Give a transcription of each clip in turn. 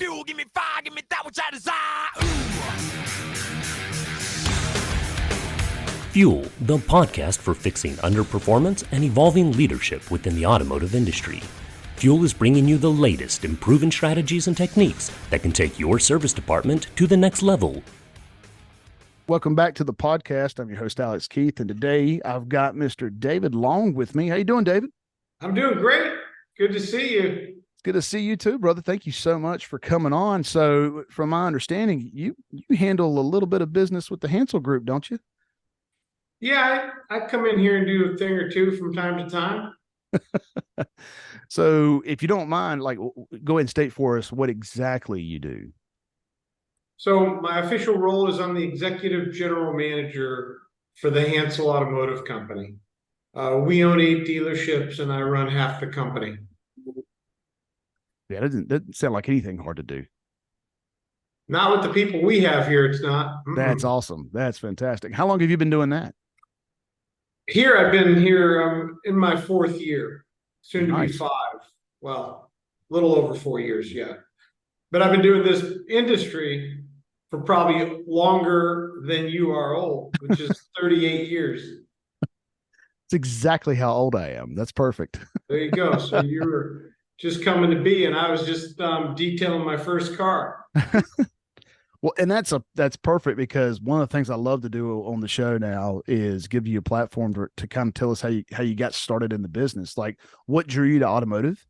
fuel, give me fire, give me that which I desire. F.U.E.L, the podcast for fixing underperformance and evolving leadership within the automotive industry. F.U.E.L is bringing you the latest in proven strategies and techniques that can take your service department to the next level. Welcome back to the podcast. I'm your host, Alex Keith, and today I've got Mr. David Long with me. How you doing, David? I'm doing great. Good to see you. It's good to see you too, brother. Thank you so much for coming on. So, from my understanding, you handle a little bit of business with the Hansel Group, don't you? Yeah, I come in here and do a thing or two from time to time. So, if you don't mind, go ahead and state for us what exactly you do. So my official role is I'm the executive general manager for the Hansel Automotive Company. We own 8 dealerships and I run half the company. Yeah, that doesn't sound like anything hard to do. Not with the people we have here, it's not. That's awesome. That's fantastic. How long have you been doing that? Here, I've been here in my 4th year, soon to be 5. Well, a little over 4 years, yeah. But I've been doing this industry for probably longer than you are old, which is 38 years. It's exactly how old I am. That's perfect. There you go. So you were just coming to be, and I was just detailing my first car. Well, and that's perfect, because one of the things I love to do on the show now is give you a platform to kind of tell us how you got started in the business, like what drew you to automotive.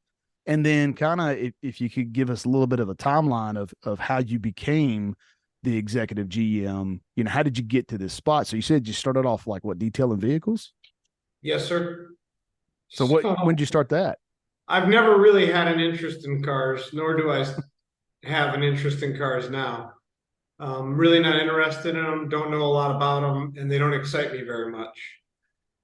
And then kind of if you could give us a little bit of a timeline of how you became the executive GM, how did you get to this spot? So you said you started off detailing vehicles? Yes, sir. So when did you start that? I've never really had an interest in cars, nor do I have an interest in cars now. Really not interested in them, don't know a lot about them, and they don't excite me very much.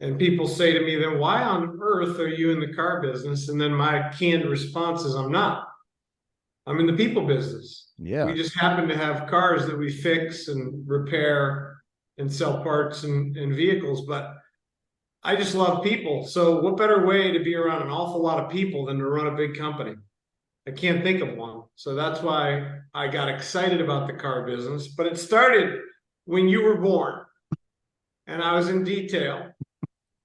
And people say to me, then why on earth are you in the car business? And then my canned response is, I'm not. I'm in the people business. Yeah. We just happen to have cars that we fix and repair and sell parts and vehicles, but I just love people. So what better way to be around an awful lot of people than to run a big company? I can't think of one. So that's why I got excited about the car business. But it started when you were born and I was in detail.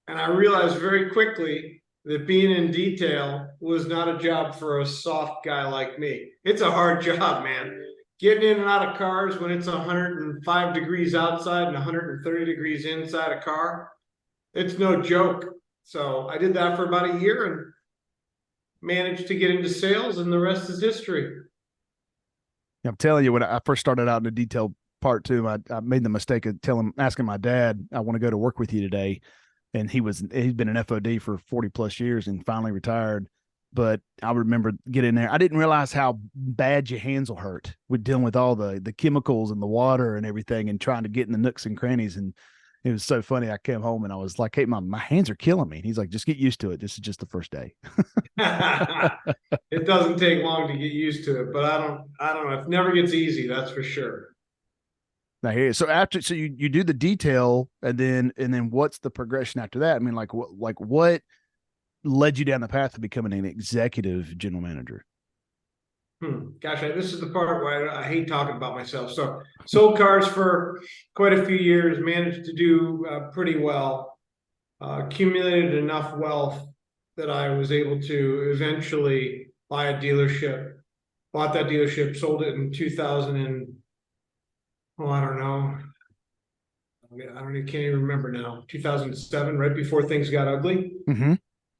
And I realized very quickly that being in detail was not a job for a soft guy like me. It's a hard job, man. Getting in and out of cars when it's 105 degrees outside and 130 degrees inside a car, it's no joke. So I did that for about a year and managed to get into sales, and the rest is history. I'm telling you, when I first started out in the detail part too, I made the mistake of asking my dad, I want to go to work with you today. And he'd been an FOD for 40 plus years and finally retired. But I remember getting there. I didn't realize how bad your hands will hurt with dealing with all the chemicals and the water and everything and trying to get in the nooks and crannies. And it was so funny. I came home and I was like, hey, my hands are killing me. And he's like, just get used to it. This is just the first day. It doesn't take long to get used to it, but I don't know. It never gets easy. That's for sure. Now here, so you do the detail, and then what's the progression after that? I mean, what led you down the path of becoming an executive general manager? Gosh, this is the part where I hate talking about myself. So sold cars for quite a few years, managed to do pretty well, accumulated enough wealth that I was able to eventually buy a dealership, bought that dealership, sold it in 2000 and I don't know. Can't even remember now. 2007, right before things got ugly. Mm-hmm.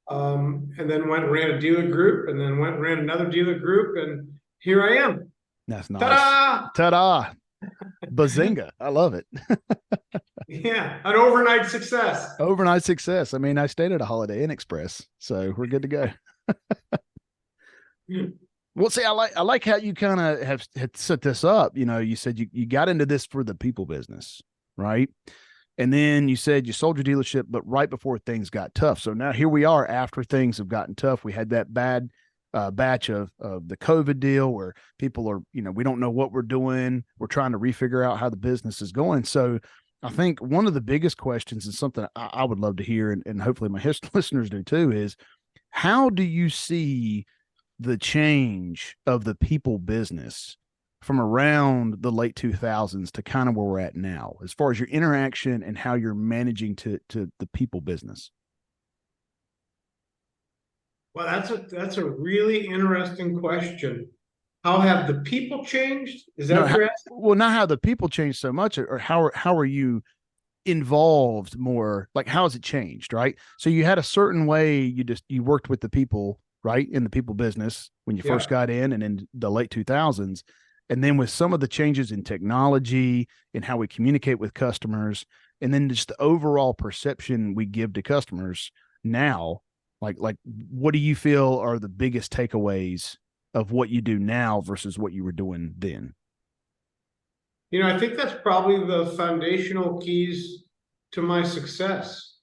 And then went and ran a dealer group, and then went and ran another dealer group, and here I am. That's nice. Ta-da! Ta-da! Bazinga! I love it. Yeah, an overnight success. Overnight success. I mean, I stayed at a Holiday Inn Express, so we're good to go. Well, see, I like how you kind of had set this up. You said you got into this for the people business, right? And then you said you sold your dealership, but right before things got tough. So now here we are after things have gotten tough. We had that bad batch of the COVID deal where people are, we don't know what we're doing. We're trying to refigure out how the business is going. So I think one of the biggest questions, and something I would love to hear, and hopefully my listeners do too, is how do you see the change of the people business from around the late 2000s to kind of where we're at now, as far as your interaction and how you're managing to the people business? Well, that's a really interesting question. How have the people changed? Is that No, what you're asking? well, not how the people changed so much, or how are you involved more? Like, how has it changed? Right. So you had a certain way you worked with the people, right, in the people business when you first Yeah. got in the late 2000s. And then with some of the changes in technology and how we communicate with customers, and then just the overall perception we give to customers now, like what do you feel are the biggest takeaways of what you do now versus what you were doing then? I think that's probably the foundational keys to my success.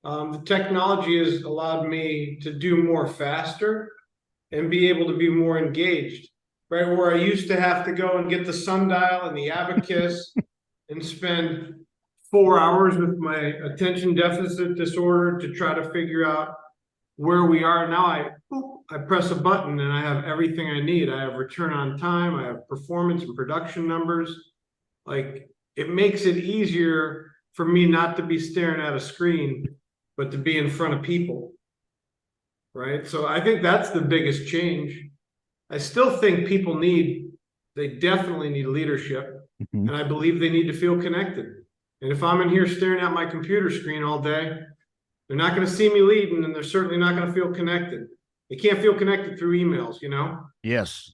The technology has allowed me to do more faster and be able to be more engaged, right? Where I used to have to go and get the sundial and the abacus and spend 4 hours with my attention deficit disorder to try to figure out where we are. Now I press a button and I have everything I need. I have return on time, I have performance and production numbers. Like, it makes it easier for me not to be staring at a screen, but to be in front of people. Right. So I think that's the biggest change. I still think they definitely need leadership. Mm-hmm. And I believe they need to feel connected. And if I'm in here staring at my computer screen all day, they're not going to see me leading, and they're certainly not going to feel connected. They can't feel connected through emails. Yes.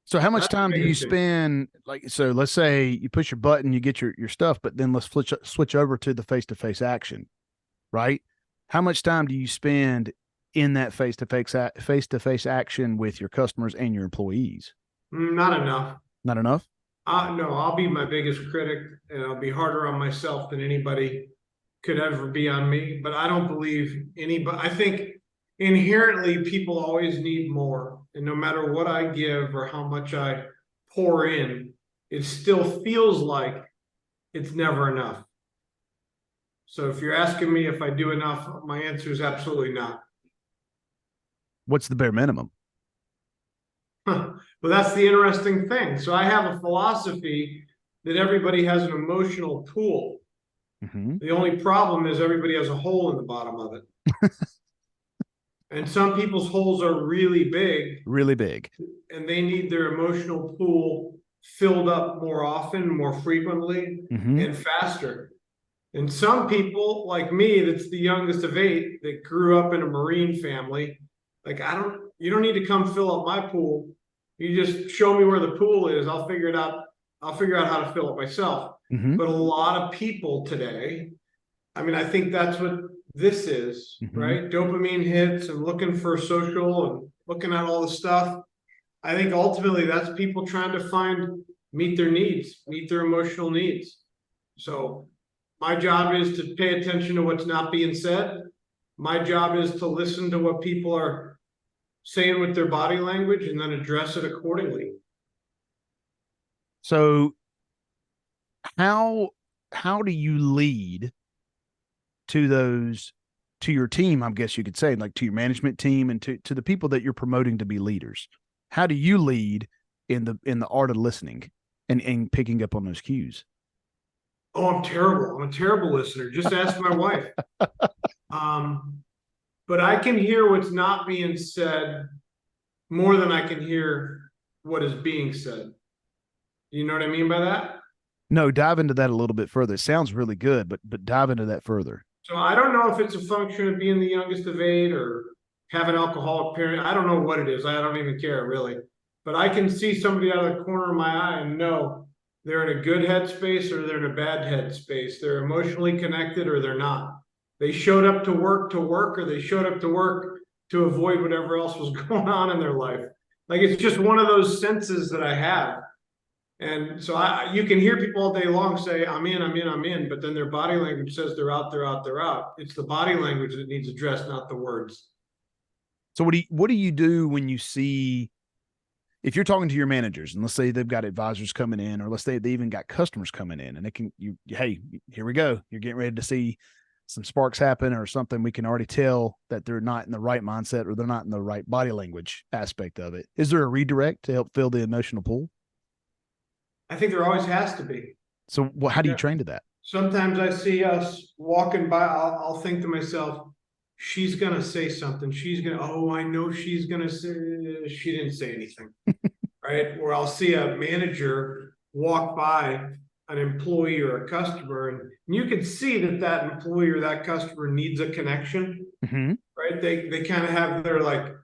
So how much That's the time do you biggest thing. spend, like, so let's say you push your button, you get your stuff, but then let's switch over to the face-to-face action, right? How much time do you spend in that face-to-face action with your customers and your employees? Not enough. Not enough? No, I'll be my biggest critic, and I'll be harder on myself than anybody could ever be on me. But I don't believe anybody. I think inherently people always need more, and no matter what I give or how much I pour in, it still feels like it's never enough. So if you're asking me if I do enough, my answer is absolutely not. What's the bare minimum? But that's the interesting thing. So I have a philosophy that everybody has an emotional pool. Mm-hmm. The only problem is everybody has a hole in the bottom of it. And some people's holes are really big, Really big. and they need their emotional pool filled up more often, more frequently, Mm-hmm. and faster. And some people, like me, that's the youngest of 8, that grew up in a Marine family, like, you don't need to come fill up my pool. You just show me where the pool is. I'll figure it out. I'll figure out how to fill it myself. Mm-hmm. But a lot of people today, I mean, I think that's what this is, Mm-hmm. right? Dopamine hits and looking for social and looking at all the stuff. I think ultimately that's people trying to meet their needs, meet their emotional needs. So my job is to pay attention to what's not being said. My job is to listen to what people are saying with their body language and then address it accordingly. So how do you lead to your team, I guess you could say, like to your management team and to the people that you're promoting to be leaders? How do you lead in the art of listening and picking up on those cues? Oh, I'm terrible. I'm a terrible listener. Just ask my wife. But I can hear what's not being said more than I can hear what is being said. You know what I mean by that? No, dive into that a little bit further. It sounds really good, but dive into that further. So I don't know if it's a function of being the youngest of 8 or have an alcoholic parent. I don't know what it is. I don't even care really. But I can see somebody out of the corner of my eye and know they're in a good headspace or they're in a bad headspace. They're emotionally connected or they're not. They showed up to work, or they showed up to work to avoid whatever else was going on in their life. Like, it's just one of those senses that I have. And so you can hear people all day long say, I'm in, but then their body language says they're out, they're out, they're out. It's the body language that needs addressed, not the words. So what do you do when you see, if you're talking to your managers and let's say they've got advisors coming in, or let's say they even got customers coming in and hey, here we go. You're getting ready to see some sparks happen or something, we can already tell that they're not in the right mindset or they're not in the right body language aspect of it. Is there a redirect to help fill the emotional pool? I think there always has to be. So how do you Yeah. train to that? Sometimes I see us walking by, I'll think to myself, she's going to say something. She's going to, oh, I know she's going to say, she didn't say anything. Right? Or I'll see a manager walk by an employee or a customer, and you can see that that employee or that customer needs a connection, right? They kind of have their like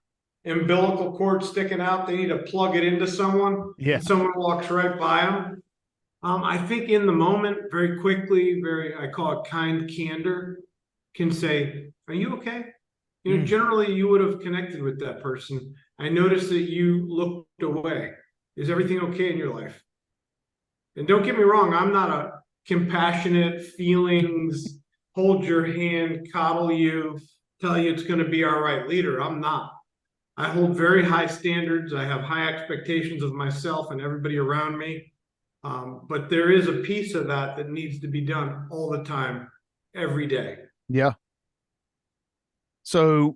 umbilical cord sticking out. They need to plug it into someone, Yeah. and someone walks right by them. I think in the moment, very quickly, I call it kind candor, can say, "Are you okay?" You know, generally you would have connected with that person. I noticed that you looked away. Is everything okay in your life? And don't get me wrong, I'm not a compassionate feelings, hold your hand, coddle you, tell you it's going to be all right leader. I'm not. I hold very high standards. I have high expectations of myself and everybody around me. But there is a piece of that that needs to be done all the time, every day. Yeah. So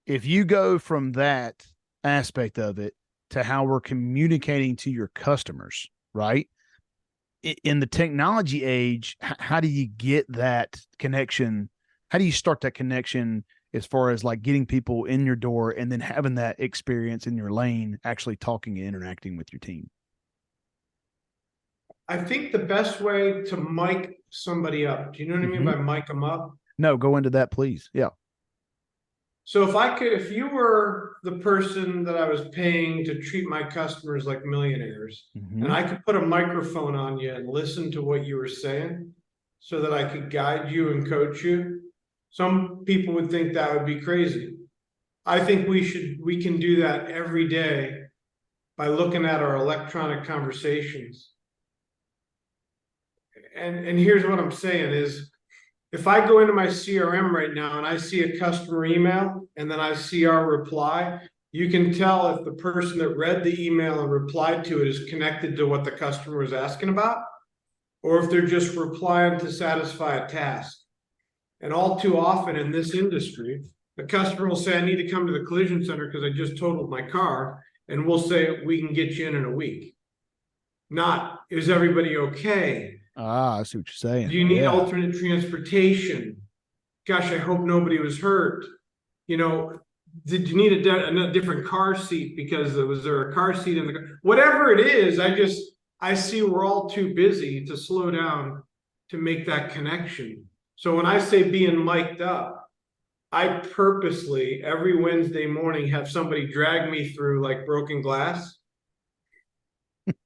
if you go from that aspect of it to how we're communicating to your customers, right? In the technology age, how do you get that connection? How do you start that connection as far as like getting people in your door and then having that experience in your lane, actually talking and interacting with your team? I think the best way to mic somebody up, do you know what I mean by mic them up? No, go into that, please. Yeah. So if you were the person that I was paying to treat my customers like millionaires, and I could put a microphone on you and listen to what you were saying so that I could guide you and coach you, some people would think that would be crazy. I think we can do that every day by looking at our electronic conversations. And here's what I'm saying is, if I go into my CRM right now and I see a customer email and then I see our reply, you can tell if the person that read the email and replied to it is connected to what the customer was asking about, or if they're just replying to satisfy a task. And all too often in this industry, the customer will say, I need to come to the collision center because I just totaled my car. And we'll say, we can get you in a week. Not, is everybody okay? Ah, I see what you're saying. Do you need alternate transportation? Gosh, I hope nobody was hurt. You know, did you need a different car seat because was there a car seat in the car? Whatever it is, I see we're all too busy to slow down to make that connection. So when I say being mic'd up, I purposely every Wednesday morning have somebody drag me through like broken glass,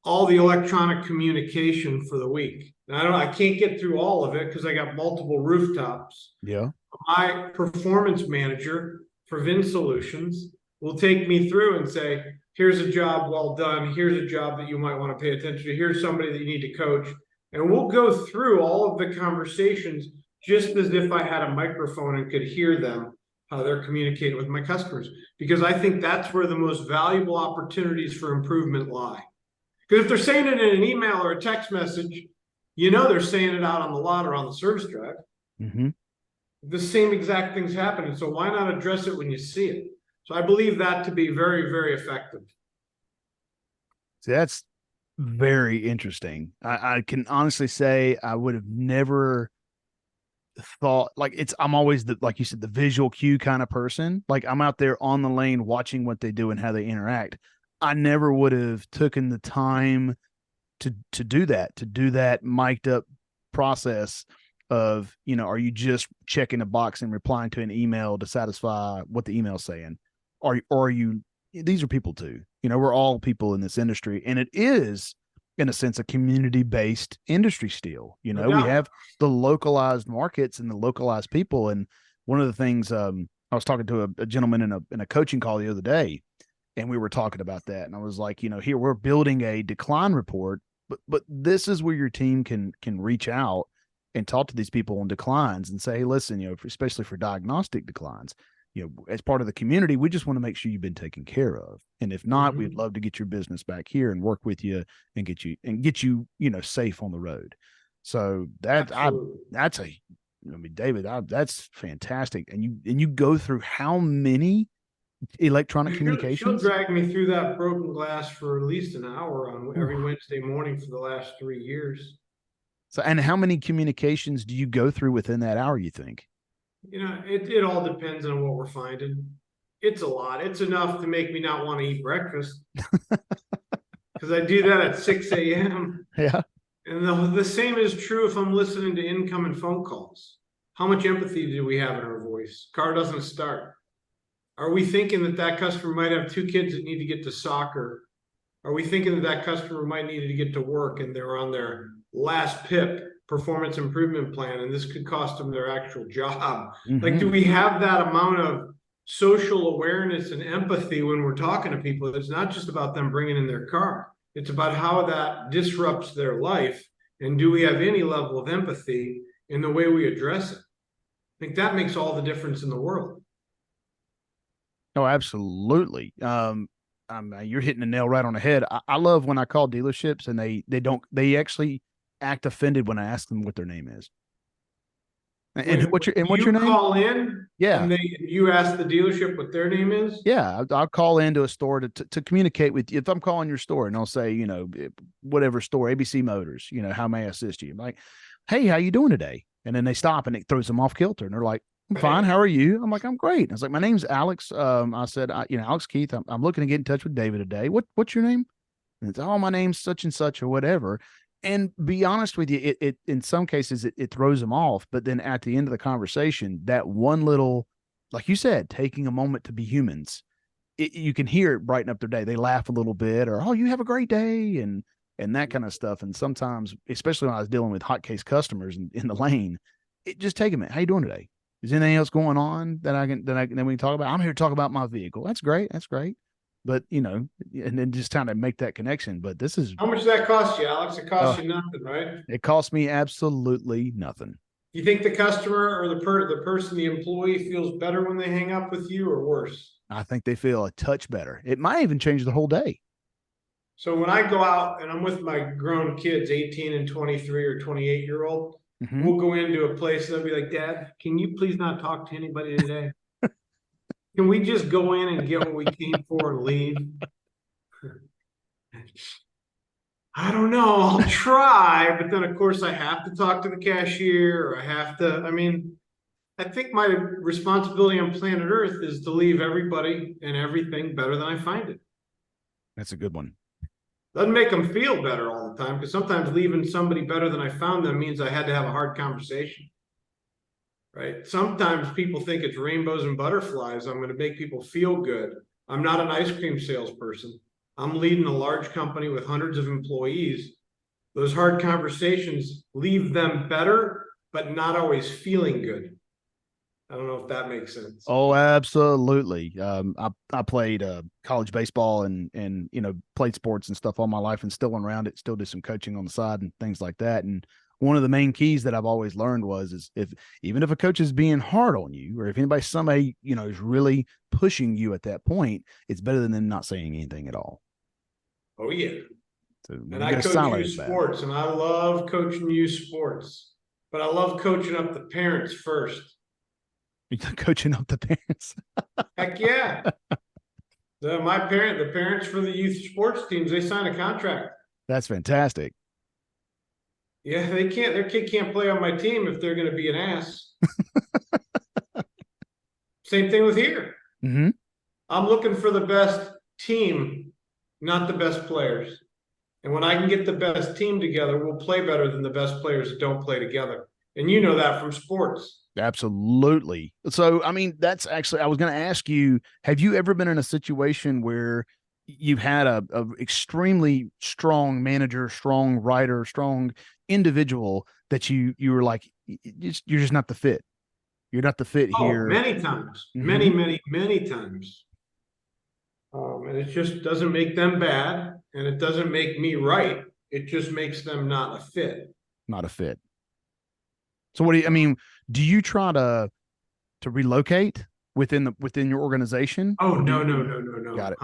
all the electronic communication for the week. I can't get through all of it because I got multiple rooftops. Yeah. My performance manager for VIN Solutions will take me through and say, here's a job well done. Here's a job that you might want to pay attention to. Here's somebody that you need to coach. And we'll go through all of the conversations just as if I had a microphone and could hear them, how they're communicating with my customers. Because I think that's where the most valuable opportunities for improvement lie. Because if they're saying it in an email or a text message, you know they're saying it out on the lot or on the service drive. The same exact thing's happening. So why not address it when you see it? So I believe that to be very, very effective. See, that's very interesting. I can honestly say I would have never thought I'm always like you said, the visual cue kind of person. Like I'm out there on the lane watching what they do and how they interact. I never would have taken the time to do that mic'd up process of, are you just checking a box and replying to an email to satisfy what the email's saying? Or are you, these are people too, we're all people in this industry, and it is in a sense a community-based industry still. We have the localized markets and the localized people. And one of the things, I was talking to a gentleman in a coaching call the other day, and we were talking about that. And I was like, here we're building a decline report, but this is where your team can reach out and talk to these people on declines and say, hey, listen, especially for diagnostic declines, as part of the community, we just want to make sure you've been taken care of. And if not, we'd love to get your business back here and work with you and get you, safe on the road. So that's I mean, David, that's fantastic. And you go through how many electronic She'll communications? drag me through that broken glass for at least an hour on every Wednesday morning for the last 3 years. So, and how many communications do you go through within that hour, you think? It all depends on what we're finding. It's a lot. It's enough to make me not want to eat breakfast because I do that at 6 a.m. Yeah. And the same is true if I'm listening to incoming phone calls. How much empathy do we have in our voice? Car doesn't start. Are we thinking that that customer might have 2 kids that need to get to soccer? Are we thinking that that customer might need to get to work and they're on their last PIP, performance improvement plan, and this could cost them their actual job? Like, do we have that amount of social awareness and empathy when we're talking to people? It's not just about them bringing in their car. It's about how that disrupts their life. And do we have any level of empathy in the way we address it? I think that makes all the difference in the world. Oh, absolutely. You're hitting the nail right on the head. I love when I call dealerships and they actually act offended when I ask them what their name is. And what's your name? Call in, Yeah, and you ask the dealership what their name is. yeah. I'll call into a store to communicate with you. If I'm calling your store and I'll say, whatever store, ABC Motors, how may I assist you? I'm like, hey, how you doing today? And then they stop and it throws them off kilter, and they're like, I'm fine. How are you? I'm like, I'm great. I was like, my name's Alex. I said, Alex Keith. I'm looking to get in touch with David today. What's your name? And it's, oh, my name's such and such or whatever. And be honest with you, it in some cases it throws them off. But then at the end of the conversation, that one little, like you said, taking a moment to be humans, you can hear it brighten up their day. They laugh a little bit, or, oh, you have a great day, and that kind of stuff. And sometimes, especially when I was dealing with hot case customers in the lane, it just take a minute. How you doing today? Is anything else going on that we can talk about? I'm here to talk about my vehicle. That's great. That's great. But, and then just kind of make that connection. But this is, How much does that cost you, Alex? It costs you nothing, right? it cost me absolutely nothing. You think the customer or the person, the employee feels better when they hang up with you, or worse? I think they feel a touch better. It might even change the whole day. So when I go out and I'm with my grown kids, 18 and 23 or 28-year-old, we'll go into a place and they'll be like, Dad, can you please not talk to anybody today? Can we just go in and get what we came for and leave? I don't know. I'll try. But then, of course, I have to talk to the cashier, or I think my responsibility on planet Earth is to leave everybody and everything better than I find it. That's a good one. Doesn't make them feel better all the time, because sometimes leaving somebody better than I found them means I had to have a hard conversation. Right? Sometimes people think it's rainbows and butterflies. I'm going to make people feel good. I'm not an ice cream salesperson. I'm leading a large company with hundreds of employees. Those hard conversations leave them better, but not always feeling good. I don't know if that makes sense. Oh, absolutely. I played college baseball and played sports and stuff all my life, and still around it, still do some coaching on the side and things like that. And one of the main keys that I've always learned is even if a coach is being hard on you, or if somebody is really pushing you at that point, it's better than them not saying anything at all. Oh yeah. So, and I coach youth sports, and I love coaching youth sports, but I love coaching up the parents first. Coaching up the parents. Heck yeah. The parents for the youth sports teams, they sign a contract. That's fantastic. Yeah, their kid can't play on my team if they're going to be an ass. Same thing with here. Mm-hmm. I'm looking for the best team, not the best players. And when I can get the best team together, we'll play better than the best players that don't play together. And you know that from sports. Absolutely. So, that's actually, I was going to ask you, have you ever been in a situation where you've had a extremely strong manager, strong writer, strong individual that you were like, you're just not the fit. You're not the fit here. Many times, many times. And it just doesn't make them bad, and it doesn't make me right. It just makes them not a fit. Not a fit. So do you try to relocate within your organization? Oh, no. Got it.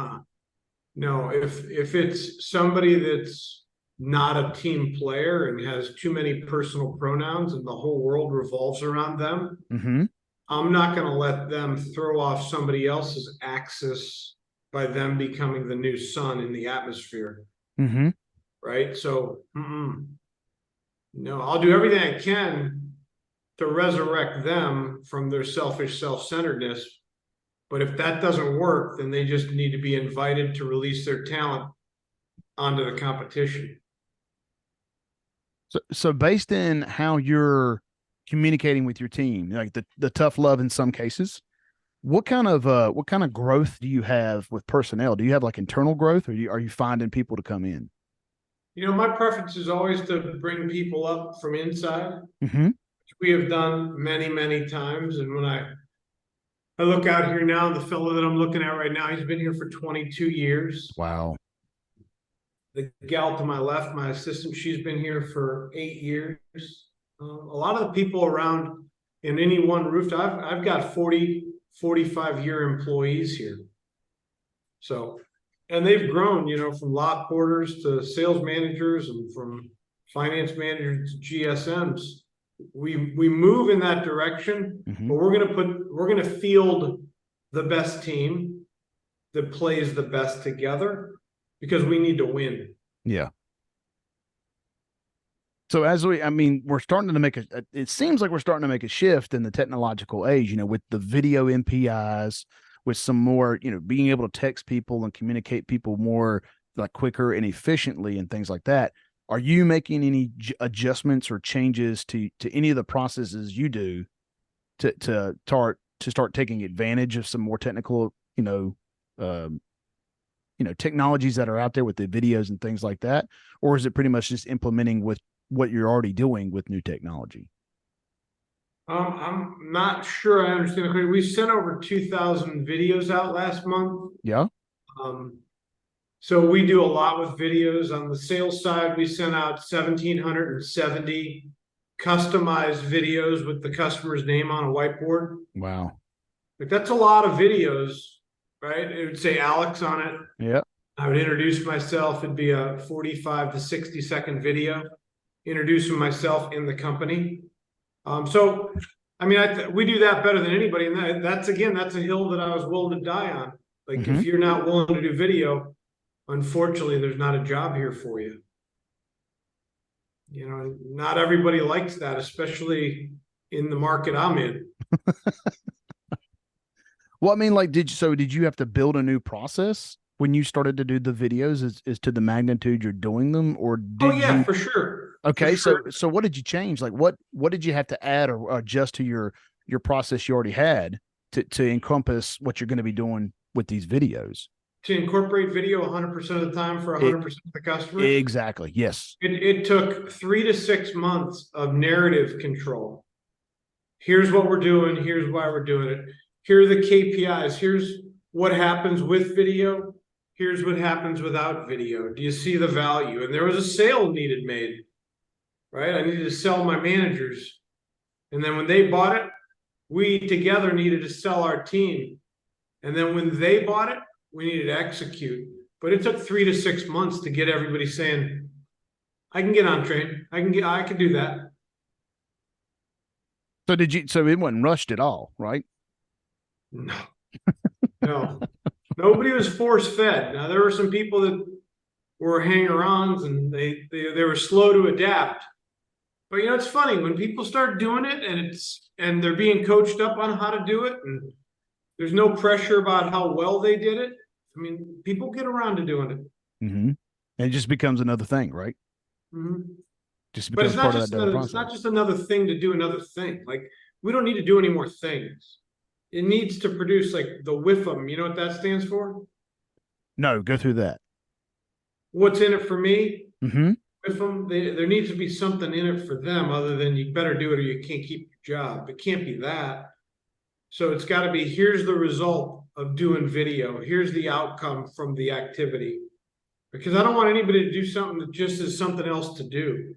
No, if it's somebody that's not a team player and has too many personal pronouns and the whole world revolves around them, Mm-hmm. I'm not going to let them throw off somebody else's axis by them becoming the new sun in the atmosphere. Mm-hmm. Right. So, no, I'll do everything I can to resurrect them from their selfish self-centeredness. But if that doesn't work, then they just need to be invited to release their talent onto the competition. So based in how you're communicating with your team, like the tough love in some cases, what kind of growth do you have with personnel? Do you have like internal growth, or are you finding people to come in? My preference is always to bring people up from inside, Mm-hmm. which we have done many, many times. And when I look out here now, the fellow that I'm looking at right now, he's been here for 22 years. Wow. The gal to my left, my assistant, she's been here for 8 years. A lot of the people around in any one roof, I've got 40, 45-year employees here. So, and they've grown, from lot porters to sales managers and from finance managers to GSMs. We move in that direction, Mm-hmm. but we're gonna field the best team that plays the best together because we need to win. Yeah. So we're starting to make it seems like we're starting to make a shift in the technological age, with the video MPIs, with some more, being able to text people and communicate people more like quicker and efficiently and things like that. Are you making any adjustments or changes to any of the processes you do to start taking advantage of some more technical, um, technologies that are out there with the videos and things like that? Or is it pretty much just implementing with what you're already doing with new technology? I'm not sure I understand the question. We sent over 2,000 videos out last month. Yeah. So we do a lot with videos. On the sales side, we sent out 1,770 customized videos with the customer's name on a whiteboard. Wow. Like that's a lot of videos, right? It would say Alex on it. Yeah. I would introduce myself. It'd be a 45 to 60-second video introducing myself in the company. So, we do that better than anybody. And that's a hill that I was willing to die on. Like, Mm-hmm. if you're not willing to do video, unfortunately, there's not a job here for you. Not everybody likes that, especially in the market I'm in. Well, did you have to build a new process when you started to do the videos as to the magnitude you're doing them, or did you? For sure. Okay. For sure. So what did you change? Like what did you have to add or adjust to your process you already had to encompass what you're going to be doing with these videos? To incorporate video 100% of the time for 100% of the customers? Exactly. Yes. It took 3 to 6 months of narrative control. Here's what we're doing. Here's why we're doing it. Here are the KPIs. Here's what happens with video. Here's what happens without video. Do you see the value? And there was a sale needed made, right? I needed to sell my managers. And then when they bought it, we together needed to sell our team. And then when they bought it, we needed to execute. But it took 3 to 6 months to get everybody saying, I can get on train. I can do that. So it wasn't rushed at all, right? No, no, nobody was force fed. Now there were some people that were hanger-ons and they were slow to adapt. But it's funny when people start doing it and they're being coached up on how to do it and there's no pressure about how well they did it. People get around to doing it. Mm-hmm. And it just becomes another thing, right? Mm-hmm. Just but becomes part of that process. It's not just another thing to do another thing. Like we don't need to do any more things. It needs to produce like the WIFM. You know what that stands for? No, go through that. What's in it for me? Mm-hmm. WIFM. There needs to be something in it for them other than you better do it or you can't keep your job. It can't be that. So it's got to be, here's the result of doing video. Here's the outcome from the activity. Because I don't want anybody to do something that just is something else to do.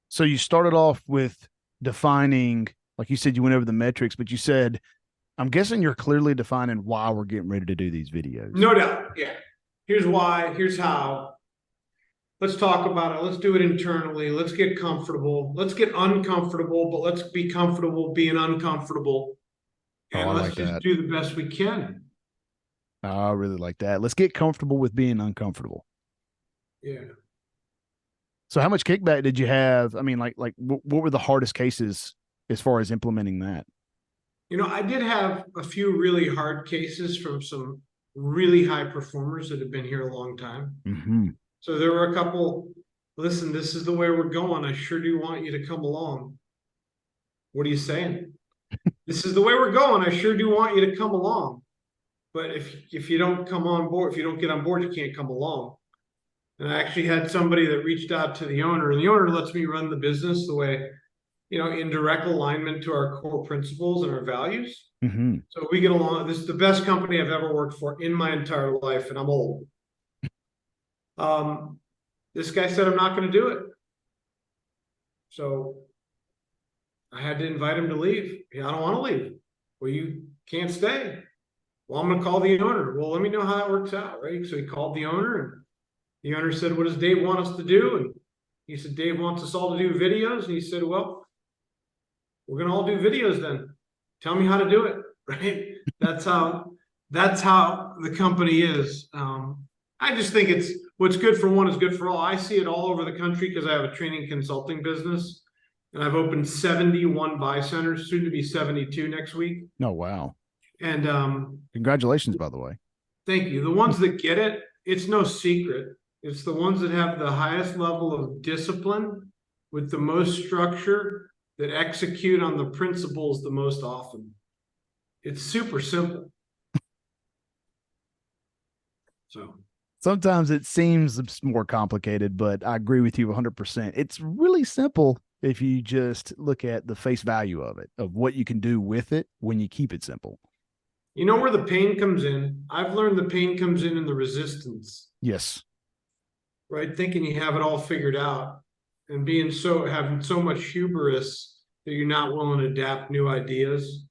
So you started off with defining, like you said, you went over the metrics, but you said, I'm guessing you're clearly defining why we're getting ready to do these videos. No doubt. Yeah. Here's why. Here's how. let's talk about it. Let's do it internally. Let's get comfortable. Let's get uncomfortable, but let's be comfortable being uncomfortable. Oh, And I let's like just that. do the best we can. Oh, I really like that. Let's get comfortable with being uncomfortable. Yeah. So how much kickback did you have? I mean, what were the hardest cases as far as implementing that? I did have a few really hard cases from some really high performers that have been here a long time. Mm-hmm. So there were a couple, listen, this is the way we're going. I sure do want you to come along. What are you saying? This is the way we're going. I sure do want you to come along. But if you don't come on board, if you don't get on board, you can't come along. And I actually had somebody that reached out to the owner, and the owner lets me run the business the way, in direct alignment to our core principles and our values. Mm-hmm. So we get along. This is the best company I've ever worked for in my entire life, and I'm old. This guy said I'm not going to do it. So I had to invite him to leave. Yeah, I don't want to leave. Well, you can't stay. Well, I'm going to call the owner. Well, let me know how that works out, right? So he called the owner, and the owner said, what does Dave want us to do? And he said, Dave wants us all to do videos. And he said, well, we're going to all do videos then. Tell me how to do it, right? That's how the company is. I just think it's what's good for one is good for all. I see it all over the country because I have a training consulting business, and I've opened 71 buy centers, soon to be 72 next week. Oh, wow. And Congratulations, by the way. thank you. The ones that get it, it's no secret. It's the ones that have the highest level of discipline with the most structure that execute on the principles the most often. It's super simple. So Sometimes it seems more complicated, but I agree with you 100%. It's really simple if you just look at the face value of it, of what you can do with it when you keep it simple. you know where the pain comes in? I've learned the pain comes in the resistance, Yes. right? Thinking you have it all figured out and having so much hubris that you're not willing to adapt new ideas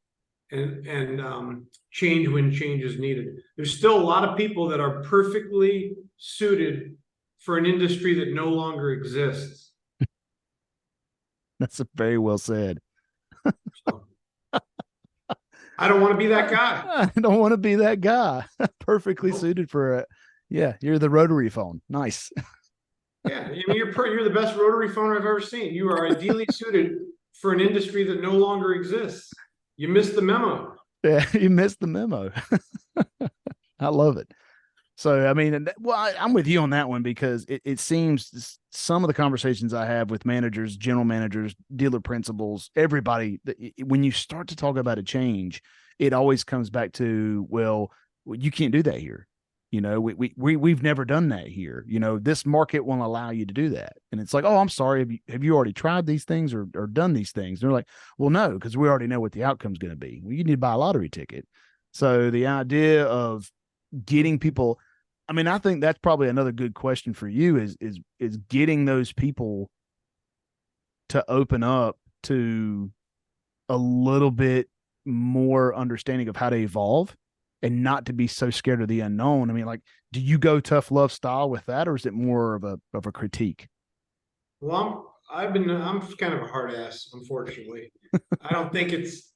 and change when change is needed. There's still a lot of people that are perfectly suited for an industry that no longer exists. That's very well said. So, I don't want to be that guy. I don't want to be that guy. Perfectly suited for it. Yeah, you're the rotary phone. Nice. Yeah, I mean, you're the best rotary phone I've ever seen. You are ideally suited for an industry that no longer exists. You missed the memo. Yeah, you missed the memo. I love it. So, I mean, I'm with you on that one because it seems some of the conversations I have with managers, general managers, dealer principals, everybody, when you start to talk about a change, it always comes back to, well, you can't do that here. We've never done that here. This market won't allow you to do that. And it's like, oh, I'm sorry. Have you already tried these things or done these things? And they're like, well, no, because we already know what the outcome's going to be. Well, you need to buy a lottery ticket. So the idea of getting people, I mean, I think that's probably another good question for you is getting those people to open up to a little bit more understanding of how to evolve and not to be so scared of the unknown. I mean, like, do you go tough love style with that, or is it more of a critique? Well, I'm kind of a hard ass, unfortunately. I don't think it's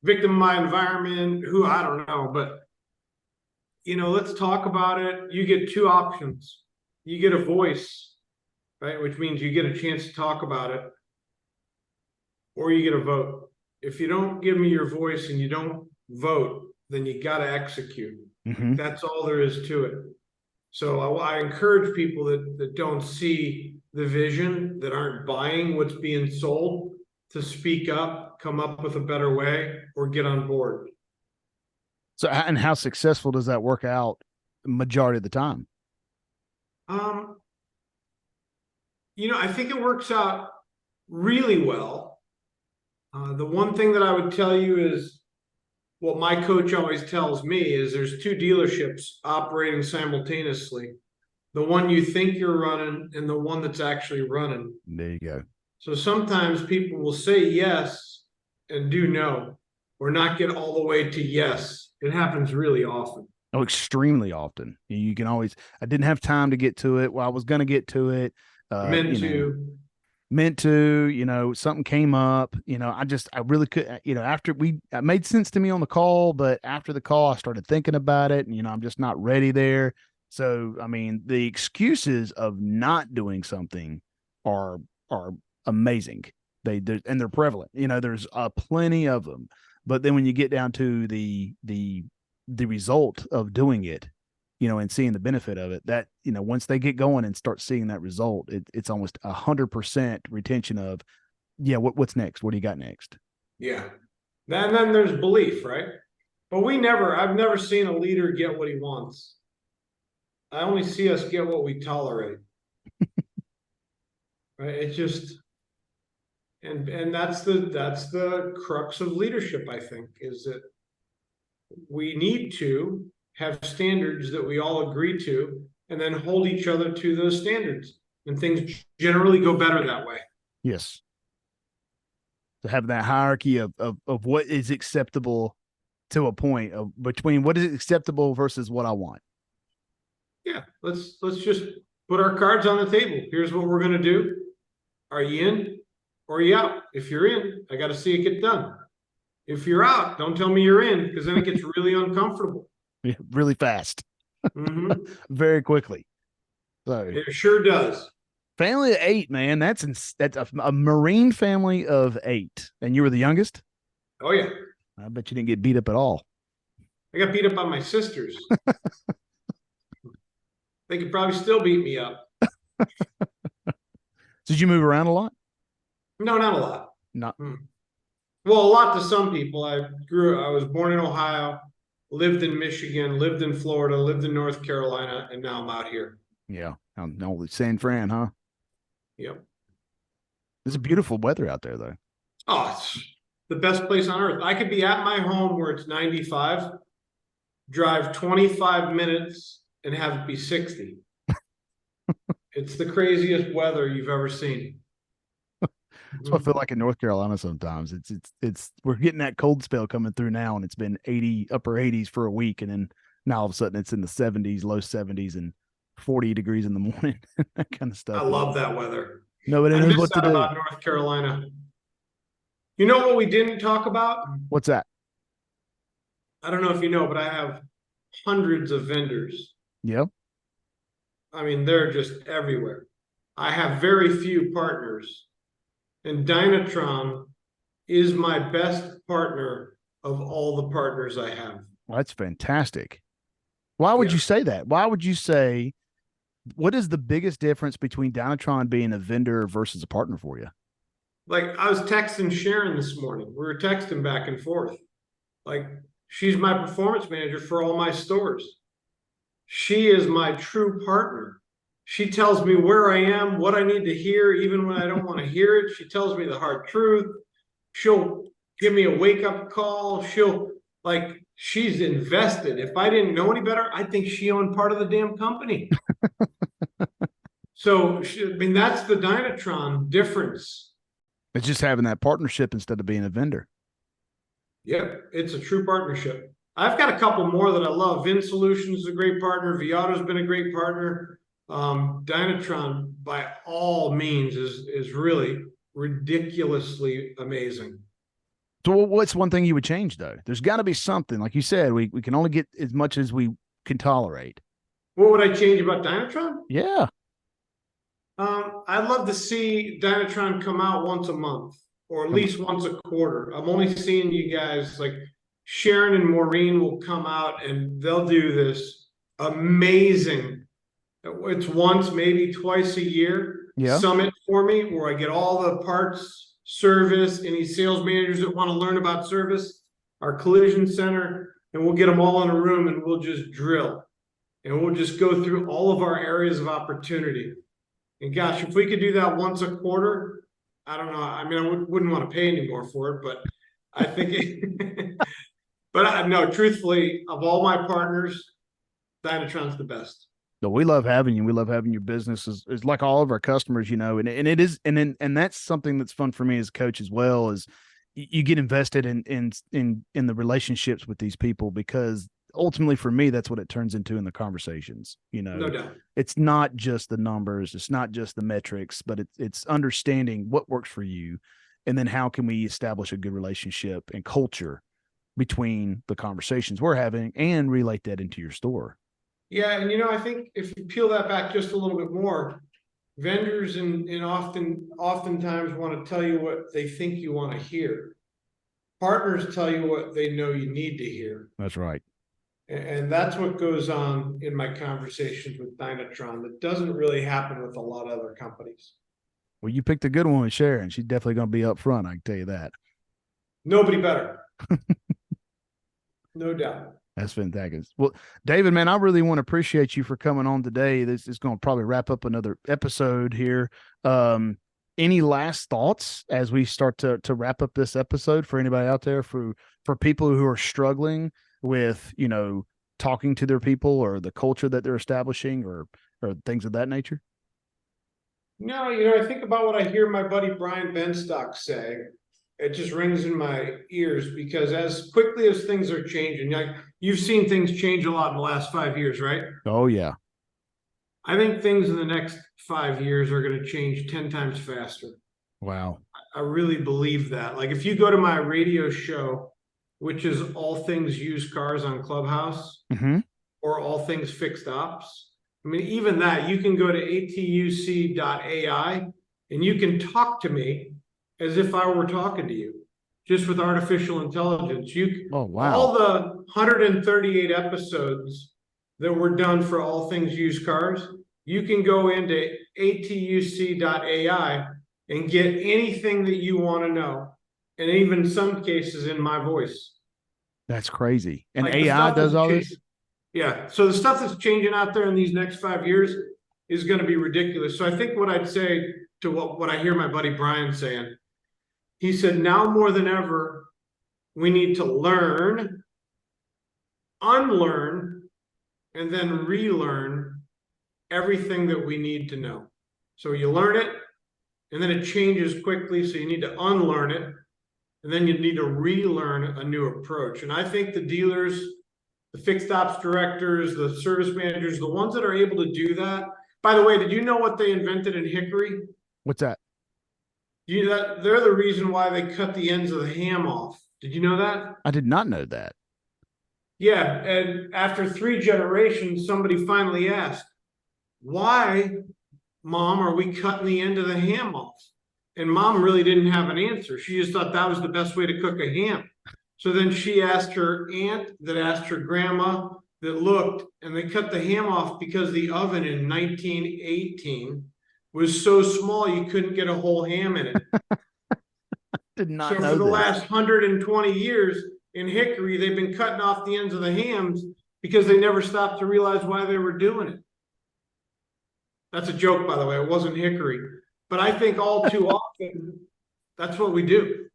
victim of my environment, I don't know, but let's talk about it. You get two options. You get a voice, right? Which means you get a chance to talk about it, or you get a vote. If you don't give me your voice and you don't vote, then you got to execute. Mm-hmm. That's all there is to it. So I encourage people that don't see the vision, that aren't buying what's being sold, to speak up, come up with a better way, or get on board. So, and how successful does that work out majority of the time? I think it works out really well. The one thing that I would tell you is what my coach always tells me is there's two dealerships operating simultaneously. The one you think you're running and the one that's actually running. There you go. So sometimes people will say yes and do no, or not get all the way to yes. It happens really often. Oh, extremely often. You can always, I didn't have time to get to it. Well, I was going to get to it. Meant You know, to. meant to, something came up, I really could, after it made sense to me on the call, but after the call, I started thinking about it and, I'm just not ready there. So, I mean, the excuses of not doing something are amazing. They're prevalent, there's plenty of them, but then when you get down to the result of doing it, and seeing the benefit of it, that, once they get going and start seeing that result, it's almost 100% retention of, yeah, what's next? What do you got next? Yeah. And then there's belief, right? But I've never seen a leader get what he wants. I only see us get what we tolerate. Right? It's just, and that's the crux of leadership, I think, is that we need to have standards that we all agree to and then hold each other to those standards. And things generally go better that way. Yes. To have that hierarchy of what is acceptable to a point of between what is acceptable versus what I want. Yeah, let's just put our cards on the table. Here's what we're going to do. Are you in or are you out? If you're in, I got to see it get done. If you're out, don't tell me you're in, because then it gets really uncomfortable. Yeah, really fast. Mm-hmm. Very quickly. So It sure does. family of 8, man. That's a Marine family of 8. And you were the youngest? Oh, yeah. I bet you didn't get beat up at all. I got beat up by my sisters. They could probably still beat me up. Did you move around a lot? No, not a lot. Not. Well, a lot to some people. I was born in Ohio, lived in Michigan, lived in Florida, lived in North Carolina, and now I'm out here. Yeah. No, San Fran, huh? Yep. It's beautiful weather out there, though. Oh, it's the best place on earth. I could be at my home where it's 95, drive 25 minutes, and have it be 60. It's the craziest weather you've ever seen. That's what I feel like in North Carolina sometimes. It's we're getting that cold spell coming through now, and it's been 80, upper 80s for a week, and then now all of a sudden it's in the 70s, low 70s, and 40 degrees in the morning. That kind of stuff. I love that weather. Nobody knows what to do. About North Carolina. You know what we didn't talk about? What's that? I don't know if you know, but I have hundreds of vendors. Yep. I mean, they're just everywhere. I have very few partners, and Dynatron is my best partner of all the partners I have. Well, that's fantastic. Why would you say that? Why would you say, what is the biggest difference between Dynatron being a vendor versus a partner for you? Like, I was texting Sharon this morning. We were texting back and forth. Like, she's my performance manager for all my stores. She is my true partner. She tells me where I am, what I need to hear, even when I don't want to hear it. She tells me the hard truth. She'll give me a wake-up call. She's invested. If I didn't know any better, I think she owned part of the damn company. So, that's the Dynatron difference. It's just having that partnership instead of being a vendor. Yeah, it's a true partnership. I've got a couple more that I love. Vin Solutions is a great partner. Viato's been a great partner. Dynatron, by all means, is really ridiculously amazing. So what's one thing you would change, though? There's got to be something. Like you said, we can only get as much as we can tolerate. What would I change about Dynatron? Yeah. I'd love to see Dynatron come out once a month or at least once a quarter. I'm only seeing you guys, like Sharon and Maureen will come out and they'll do this amazing, it's once, maybe twice a year summit for me where I get all the parts, service, any sales managers that want to learn about service, our collision center, and we'll get them all in a room and we'll just drill. And we'll just go through all of our areas of opportunity. And gosh, if we could do that once a quarter, I don't know. I mean, I wouldn't want to pay any more for it, but I think no, truthfully, of all my partners, Dynatron's the best. No, we love having you. We love having your business is like all of our customers, and it is, and that's something that's fun for me as a coach as well, is you get invested in the relationships with these people, because ultimately for me, that's what it turns into in the conversations. No doubt. It's not just the numbers, it's not just the metrics, but it's understanding what works for you, and then how can we establish a good relationship and culture between the conversations we're having and relate that into your store. Yeah, and I think if you peel that back just a little bit more, vendors and oftentimes want to tell you what they think you want to hear. Partners tell you what they know you need to hear. That's right. And that's what goes on in my conversations with Dynatron that doesn't really happen with a lot of other companies. Well, you picked a good one with Sharon. She's definitely going to be up front, I can tell you that. Nobody better. No doubt. That's fantastic. Well, David, man, I really want to appreciate you for coming on today. This is going to probably wrap up another episode here. Any last thoughts as we start to wrap up this episode for anybody out there, for people who are struggling with, talking to their people or the culture that they're establishing or things of that nature? No, I think about what I hear my buddy Brian Benstock say. It just rings in my ears because as quickly as things are changing, like you've seen things change a lot in the last 5 years, right? Oh, yeah. I think things in the next 5 years are going to change 10 times faster. Wow. I really believe that. Like if you go to my radio show, which is All Things Used Cars on Clubhouse, or All Things Fixed Ops, I mean, even that, you can go to atuc.ai and you can talk to me as if I were talking to you, just with artificial intelligence. Oh, wow. All the 138 episodes that were done for All Things Used Cars, you can go into atuc.ai and get anything that you want to know, and even some cases in my voice. That's crazy. And like AI does all this? Yeah. So the stuff that's changing out there in these next 5 years is going to be ridiculous. So I think what I'd say to what I hear my buddy Brian saying, he said, now more than ever, we need to learn, unlearn, and then relearn everything that we need to know. So you learn it, and then it changes quickly. So you need to unlearn it, and then you need to relearn a new approach. And I think the dealers, the fixed ops directors, the service managers, the ones that are able to do that. By the way, did you know what they invented in Hickory? What's that? They're the reason why they cut the ends of the ham off. Did you know that? I did not know that. Yeah, and after 3 generations, somebody finally asked, why, Mom, are we cutting the end of the ham off? And Mom really didn't have an answer. She just thought that was the best way to cook a ham. So then she asked her aunt that asked her grandma that looked, and they cut the ham off because the oven in 1918 was so small you couldn't get a whole ham in it. Did not so know for the this. last 120 years in Hickory, they've been cutting off the ends of the hams because they never stopped to realize why they were doing it. That's a joke, by the way. It wasn't Hickory. But I think all too often, that's what we do.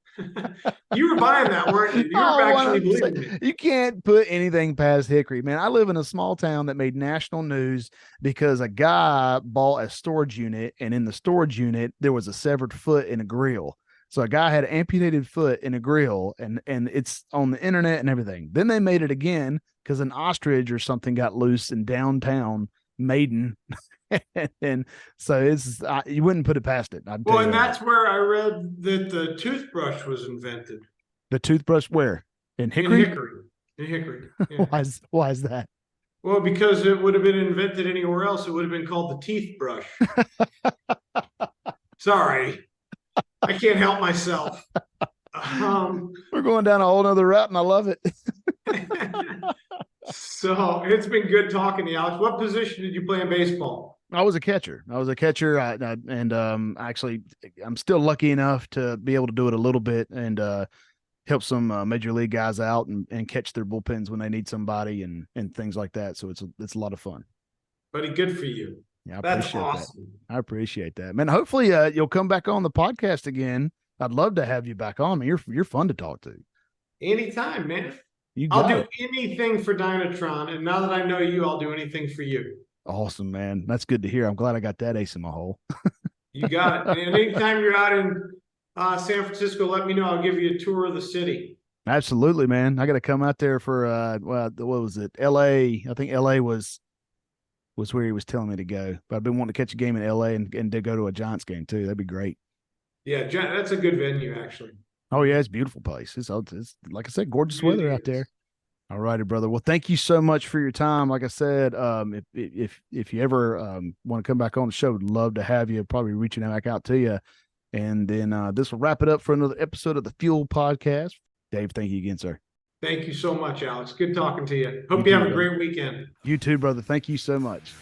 You were buying that, weren't you? You were actually believing me. You can't put anything past Hickory, man. I live in a small town that made national news because a guy bought a storage unit, and in the storage unit, there was a severed foot in a grill. So a guy had an amputated foot in a grill, and it's on the internet and everything. Then they made it again because an ostrich or something got loose in downtown Maiden. And so you wouldn't put it past it. Well, and that's where I read that the toothbrush was invented. The toothbrush where? In Hickory? In Hickory. Yeah. Why is that? Well, because it would have been invented anywhere else, it would have been called the teeth brush. Sorry. I can't help myself. We're going down a whole nother route, and I love it. So it's been good talking to you, Alex. What position did you play in baseball? I was a catcher. Actually, I'm still lucky enough to be able to do it a little bit and help some major league guys out and catch their bullpens when they need somebody and things like that. So it's a lot of fun. Buddy, good for you. Yeah, that's awesome. I appreciate that, man. Hopefully, you'll come back on the podcast again. I'd love to have you back on. You're fun to talk to. Anytime, man. I'll do anything for Dynatron, and now that I know you, I'll do anything for you. Awesome, man. That's good to hear. I'm glad I got that ace in my hole. You got it. And anytime you're out in San Francisco, let me know. I'll give you a tour of the city. Absolutely, man. I got to come out there for what was it? LA. I think LA was where he was telling me to go. But I've been wanting to catch a game in LA and to go to a Giants game too. That'd be great. Yeah, that's a good venue actually. Oh yeah, it's a beautiful place. It's like I said, gorgeous Really weather out is. there. All righty, brother. Well, thank you so much for your time. Like I said, if you ever want to come back on the show, would love to have you. Probably reaching back out to you. And then this will wrap it up for another episode of the F.U.E.L podcast. Dave, thank you again, sir. Thank you so much, Alex. Good talking to you. Hope You you have too, a brother. great weekend. You too, brother. Thank you so much.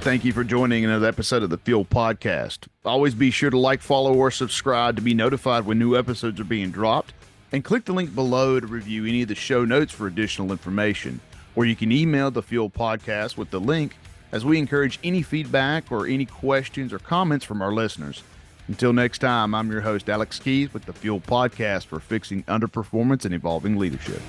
Thank you for joining another episode of the F.U.E.L podcast. Always be sure to like, follow, or subscribe to be notified when new episodes are being dropped. And click the link below to review any of the show notes for additional information. Or you can email the F.U.E.L podcast with the link, as we encourage any feedback or any questions or comments from our listeners. Until next time, I'm your host, Alex Keys, with the F.U.E.L podcast for fixing underperformance and evolving leadership.